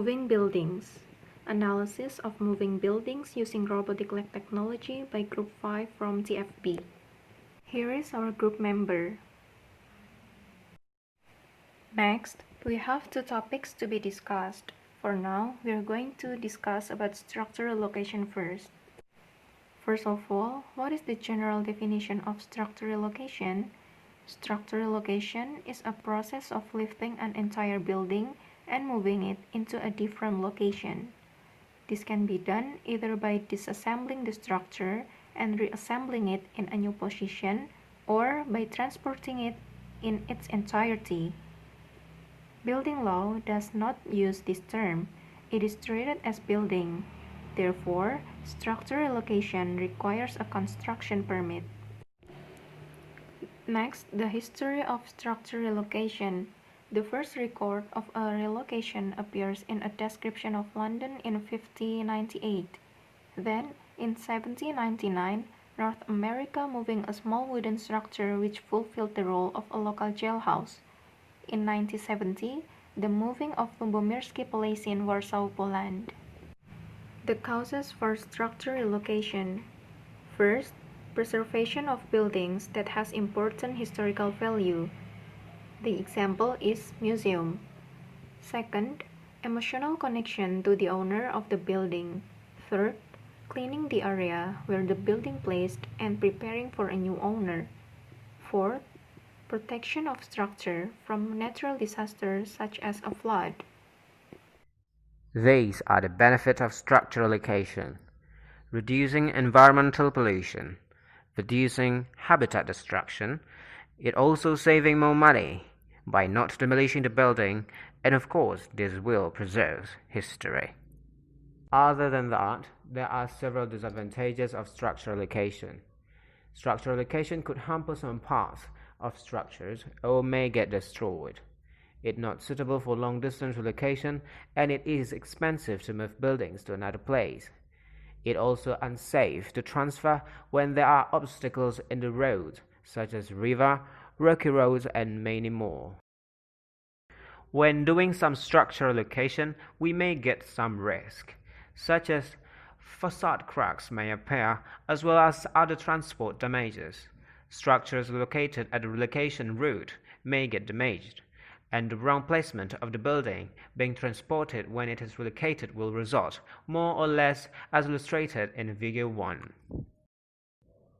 Moving buildings. Analysis of moving buildings using robotic leg technology by Group 5 from TFB. Here is our group member. Next, we have two topics to be discussed. For now, we are going to discuss about structural location first. First of all, what is the general definition of structural location? Structural location is a process of lifting an entire building and moving it into a different location. This can be done either by disassembling the structure and reassembling it in a new position, or by transporting it in its entirety. Building law does not use this term. It is treated as building. Therefore, structural location requires a construction permit. Next, the history of structural relocation. The first record of a relocation appears in a description of London in 1598. Then, in 1799, North America moving a small wooden structure which fulfilled the role of a local jailhouse. In 1970, the moving of Lubomirski Palace in Warsaw, Poland. The causes for structural relocation. First, preservation of buildings that has important historical value. The example is museum. Second, emotional connection to the owner of the building. Third, cleaning the area where the building placed and preparing for a new owner. Fourth, protection of structure from natural disasters such as a flood. These are the benefits of structural location: reducing environmental pollution, reducing habitat destruction, it also saving more money by not demolishing the building, and of course this will preserve history. Other than that, there are several disadvantages of structural location. Structural location could hamper some parts of structures or may get destroyed. It's not suitable for long-distance relocation, and it is expensive to move buildings to another place. It's also unsafe to transfer when there are obstacles in the road, such as river, rocky roads, and many more. When doing some structural location, we may get some risk, such as facade cracks may appear, as well as other transport damages. Structures located at the relocation route may get damaged, and the wrong placement of the building being transported when it is relocated will result, more or less as illustrated in Figure 1.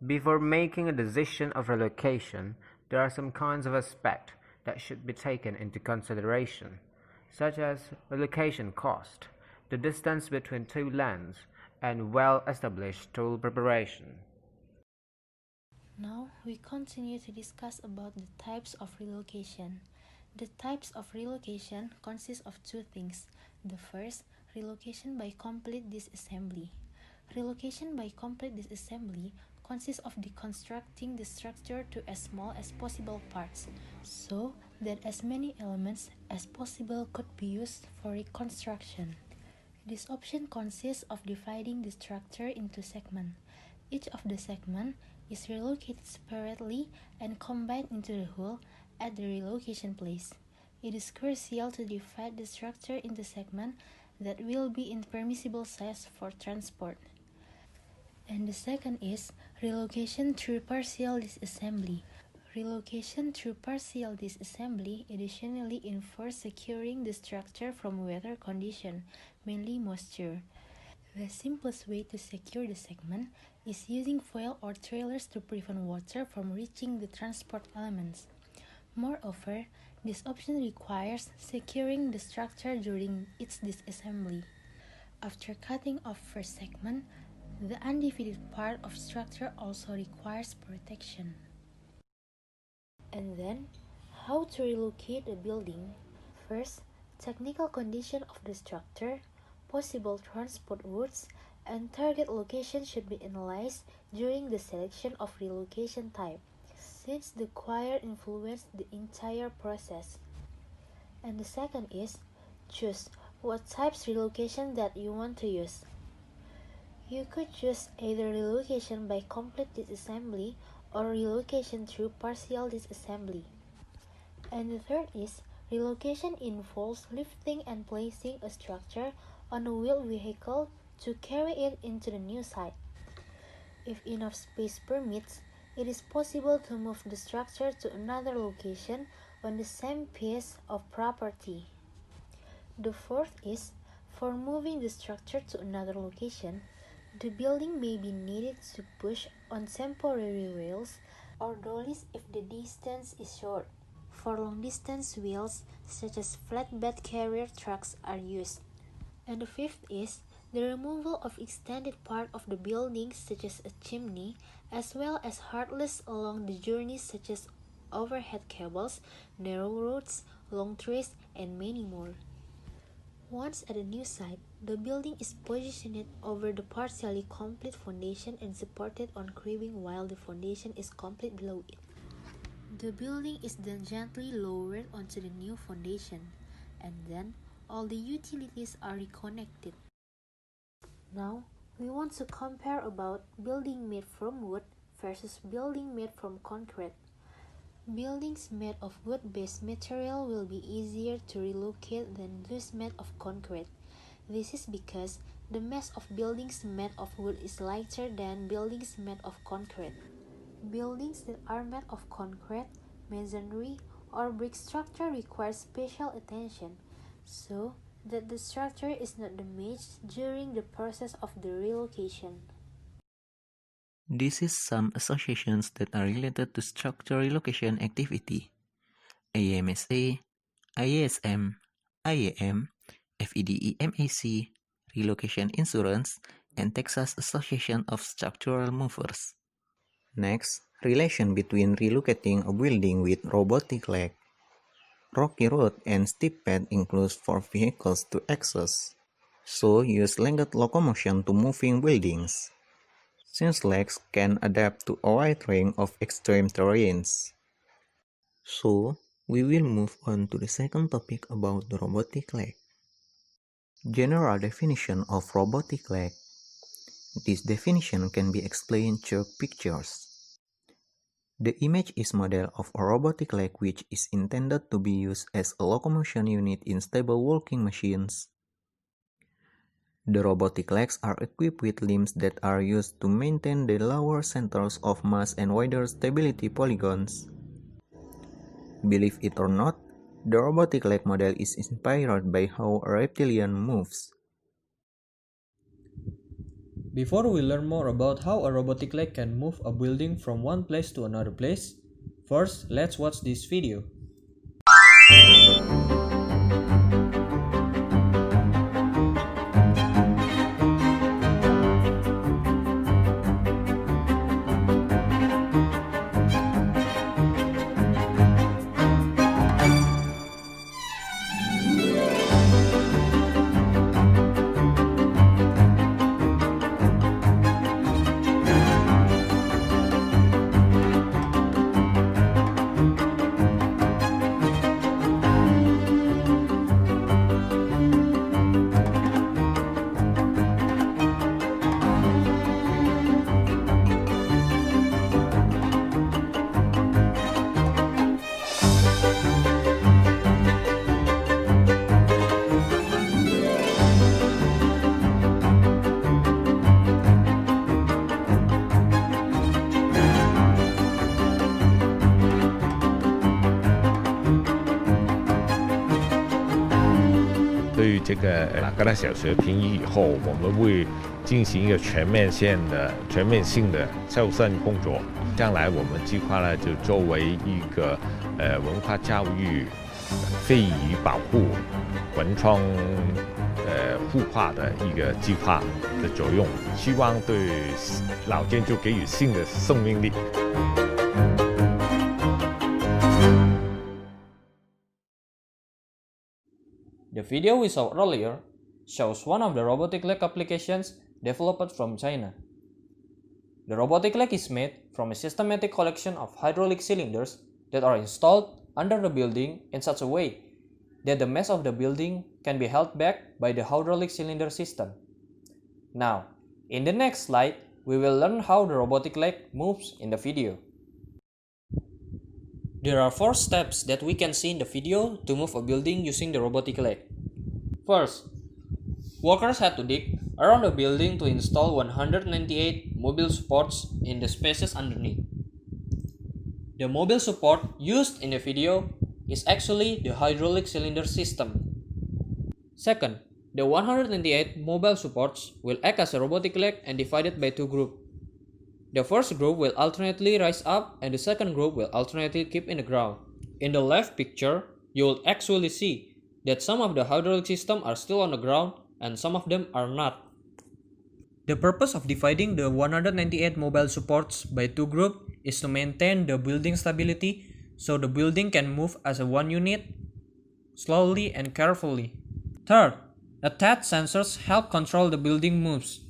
Before making a decision of relocation, there are some kinds of aspects that should be taken into consideration, such as relocation cost, the distance between two lands, and well-established tool preparation. Now we continue to discuss about the types of relocation. The types of relocation consist of two things. The first, relocation by complete disassembly. Relocation by complete disassembly consists of deconstructing the structure to as small as possible parts, so that as many elements as possible could be used for reconstruction. This option consists of dividing the structure into segments. Each of the segments is relocated separately and combined into the whole at the relocation place. It is crucial to divide the structure into segments that will be in permissible size for transport. And the second is relocation through partial disassembly. Relocation through partial disassembly additionally involves securing the structure from weather conditions, mainly moisture. The simplest way to secure the segment is using foil or trailers to prevent water from reaching the transport elements. Moreover, this option requires securing the structure during its disassembly. After cutting off first segment, the undivided part of structure also requires protection. And then, how to relocate a building? First, technical condition of the structure, possible transport routes, and target location should be analyzed during the selection of relocation type, since the choir influenced the entire process. And the second is, choose what types relocation that you want to use. You could choose either relocation by complete disassembly or relocation through partial disassembly. And the third is Relocation involves lifting and placing a structure on a wheeled vehicle to carry it into the new site. If enough space permits, it is possible to move the structure to another location on the same piece of property. The fourth is, for moving the structure to another location, the building may be needed to push on temporary rails or dollies if the distance is short. For long-distance wheels, such as flatbed carrier trucks, are used. And the fifth is the removal of extended part of the building, such as a chimney, as well as hurdles along the journey, such as overhead cables, narrow roads, long trees, and many more. Once at a new site, the building is positioned over the partially complete foundation and supported on cribbing while the foundation is complete below it. The building is then gently lowered onto the new foundation, and then all the utilities are reconnected. Now, we want to compare about building made from wood versus building made from concrete. Buildings made of wood-based material will be easier to relocate than those made of concrete. This is because the mass of buildings made of wood is lighter than buildings made of concrete. Buildings that are made of concrete, masonry, or brick structure require special attention, so that the structure is not damaged during the process of the relocation. This is some associations that are related to structure relocation activity: AMSA, IASM, IAM, FEDEMAC, Relocation Insurance, and Texas Association of Structural Movers. Next, relation between relocating a building with robotic leg. Rocky road and steep path includes for vehicles to access, so use legged locomotion to moving buildings. Since legs can adapt to a wide range of extreme terrains. So, we will move on to the second topic about the robotic leg. General definition of robotic leg. This definition can be explained through pictures. The image is model of a robotic leg which is intended to be used as a locomotion unit in stable walking machines. The robotic legs are equipped with limbs that are used to maintain the lower centers of mass and wider stability polygons. Believe it or not, the robotic leg model is inspired by how a reptilian moves. Before we learn more about how a robotic leg can move a building from one place to another place, first let's watch this video.这个格拉小学评议以后，我们会进行一个全面性的校正工作。将来我们计划呢，就作为一个文化教育、非遗保护、文创互化的一个计划的作用，希望对老建筑给予新的生命力。The video we saw earlier shows one of the robotic leg applications developed from China. The robotic leg is made from a systematic collection of hydraulic cylinders that are installed under the building in such a way that the mass of the building can be held back by the hydraulic cylinder system. Now, in the next slide, we will learn how the robotic leg moves in the video. There are 4 steps that we can see in the video to move a building using the robotic leg. First, workers had to dig around the building to install 198 mobile supports in the spaces underneath. The mobile support used in the video is actually the hydraulic cylinder system. Second, the 198 mobile supports will act as a robotic leg and divided by 2 groups. The first group will alternately rise up and the second group will alternately keep in the ground. In the left picture, you will actually see that some of the hydraulic system are still on the ground and some of them are not. The purpose of dividing the 198 mobile supports by 2 groups is to maintain the building stability so the building can move as a one unit, slowly and carefully. Third, attached sensors help control the building moves.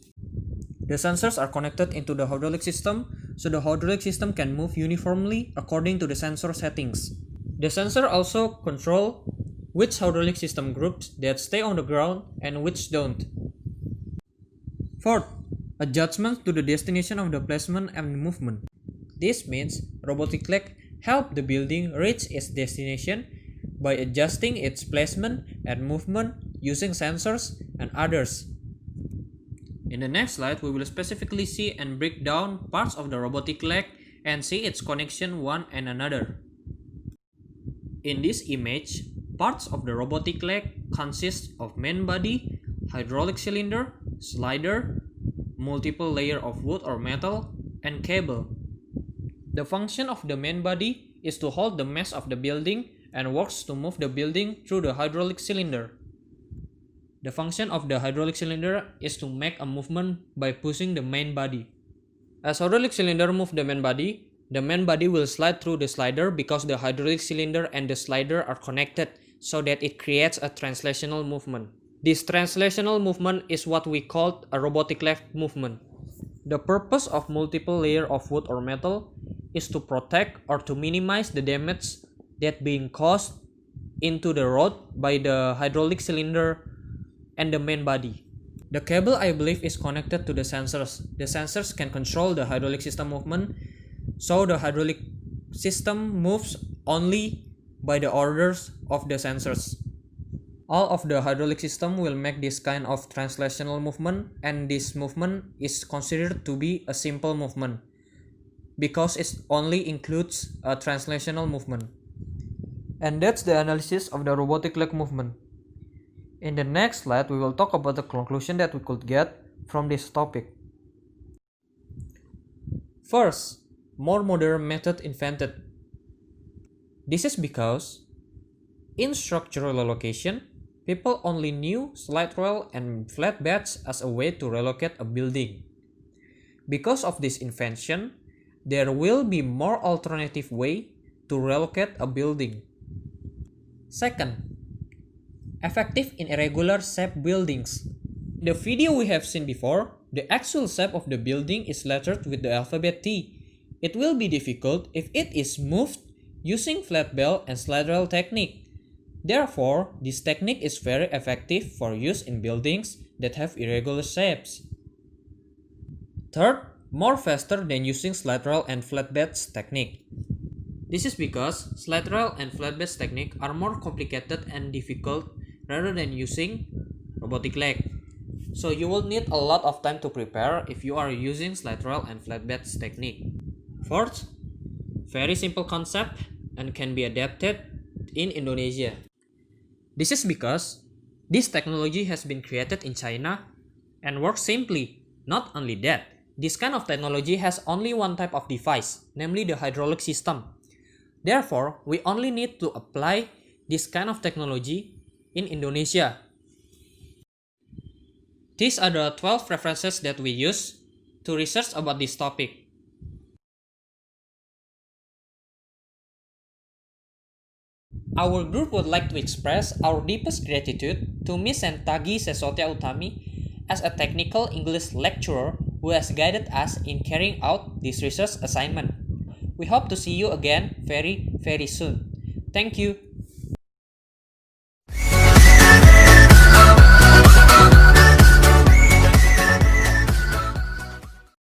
The sensors are connected into the hydraulic system, so the hydraulic system can move uniformly according to the sensor settings. The sensor also control which hydraulic system groups that stay on the ground and which don't. Fourth, adjustments to the destination of the placement and movement. This means robotic leg help the building reach its destination by adjusting its placement and movement using sensors and others. In the next slide, we will specifically see and break down parts of the robotic leg and see its connection one and another. In this image, parts of the robotic leg consist of main body, hydraulic cylinder, slider, multiple layer of wood or metal, and cable. The function of the main body is to hold the mass of the building and works to move the building through the hydraulic cylinder. The function of the hydraulic cylinder is to make a movement by pushing the main body. As hydraulic cylinder moves the main body will slide through the slider because the hydraulic cylinder and the slider are connected so that it creates a translational movement. This translational movement is what we call a robotic leg movement. The purpose of multiple layer of wood or metal is to protect or to minimize the damage that being caused into the road by the hydraulic cylinder and the main body. The cable, I believe, is connected to the sensors. The sensors can control the hydraulic system movement, so the hydraulic system moves only by the orders of the sensors. All of the hydraulic system will make this kind of translational movement, and this movement is considered to be a simple movement because it only includes a translational movement. And that's the analysis of the robotic leg movement. In the next slide, we will talk about the conclusion that we could get from this topic. First, more modern method invented. This is because in structural relocation, people only knew slide rail and flatbeds as a way to relocate a building. Because of this invention, there will be more alternative way to relocate a building. Second, effective in irregular shape buildings. In the video we have seen before, the actual shape of the building is lettered with the alphabet T. It will be difficult if it is moved using flat bell and slide rail technique. Therefore, this technique is very effective for use in buildings that have irregular shapes. Third, more faster than using slide rail and flatbeds technique. This is because slide rail and flatbeds technique are more complicated and difficult rather than using robotic leg. So you will need a lot of time to prepare if you are using slide rail and flatbeds technique. Fourth, very simple concept and can be adapted in Indonesia. This is because this technology has been created in China and works simply. Not only that, this kind of technology has only one type of device, namely the hydraulic system. Therefore, we only need to apply this kind of technology in Indonesia. These are the 12 references that we use to research about this topic. Our group would like to express our deepest gratitude to Ms. Sentagi Sesotia Utami as a technical English lecturer who has guided us in carrying out this research assignment. We hope to see you again very soon. Thank you.